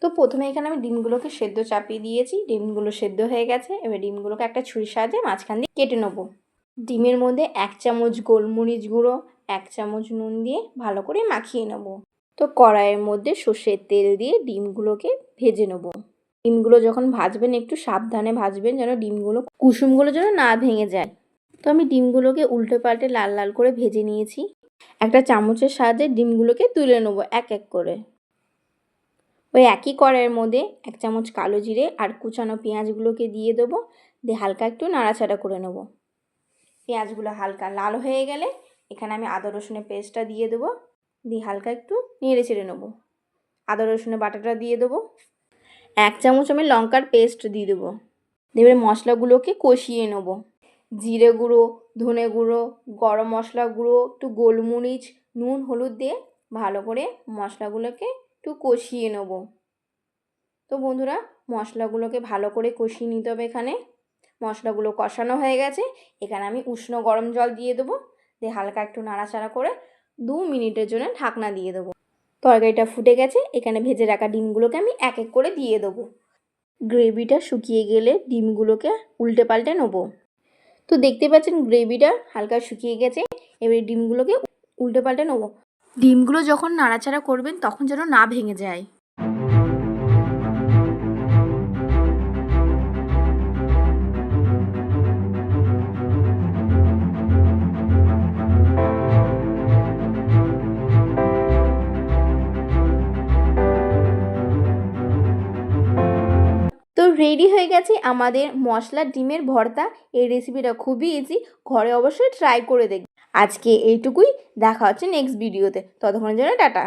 তো প্রথমে এখানে আমি ডিমগুলোকে সেদ্ধ চাপিয়ে দিয়েছি। ডিমগুলো সেদ্ধ হয়ে গেছে। এবার ডিমগুলোকে একটা ছুরির সাহায্যে মাঝখান দিয়ে কেটে নেব। ডিমের মধ্যে 1 চামচ গোলমরিচ গুঁড়ো, 1 চামচ নুন দিয়ে ভালো করে মাখিয়ে নেব। তো কড়াইয়ের মধ্যে সর্ষের তেল দিয়ে ডিমগুলোকে ভেজে নেব। ডিমগুলো যখন ভাজবেন একটু সাবধানে ভাজবেন, যেন ডিমগুলো কুসুমগুলো যেন না ভেঙে যায়। তো আমি ডিমগুলোকে উল্টে পাল্টে লাল লাল করে ভেজে নিয়েছি। একটা চামচের সাহায্যে ডিমগুলোকে তুলে নেব এক এক করে। ওই একই কড়াইয়ের মধ্যে 1 চামচ কালো জিরে আর কুচানো পেঁয়াজগুলোকে দিয়ে দেবো। দিয়ে হালকা একটু নাড়াচাড়া করে নেব। পেঁয়াজগুলো হালকা লাল হয়ে গেলে এখানে আমি আদা রসুনের পেস্টটা দিয়ে দেবো। দিয়ে হালকা একটু নেড়ে চেড়ে নেবো। আদা রসুনের বাটাটা দিয়ে দেবো। 1 চামচ আমি লঙ্কার পেস্ট দিয়ে দেবো। এবারে মশলাগুলোকে কষিয়ে নেব। জিরে গুঁড়ো, ধনে গুঁড়ো, গরম মশলা গুঁড়ো, একটু গোলমরিচ, নুন, হলুদ দিয়ে ভালো করে মশলাগুলোকে একটু কষিয়ে নেব। তো বন্ধুরা, মশলাগুলোকে ভালো করে কষিয়ে নিতে হবে। এখানে মশলাগুলো কষানো হয়ে গেছে। এখানে আমি উষ্ণ গরম জল দিয়ে দেবো। দিয়ে হালকা একটু নাড়াচাড়া করে 2 মিনিটের জন্য ঢাকনা দিয়ে দেবো। তরকারিটা ফুটে গেছে। এখানে ভেজে রাখা ডিমগুলোকে আমি এক এক করে দিয়ে দেবো। গ্রেভিটা শুকিয়ে গেলে ডিমগুলোকে উল্টে পাল্টে নেব। তো দেখতে পাচ্ছেন গ্রেভিটা হালকা শুকিয়ে গেছে। এবারে ডিমগুলোকে উল্টে পাল্টে নেব। ডিমগুলো যখন নাড়াচাড়া করবেন তখন যেন না ভেঙে যায়। তো রেডি হয়ে গেছে আমাদের মশলা ডিমের ভর্তা। এই রেসিপিটা খুবই ইজি, ঘরে অবশ্যই ট্রাই করে দেখবেন। আজকে এইটুকুই, দেখা হচ্ছে নেক্সট ভিডিওতে। ততক্ষণের জন্য টাটা।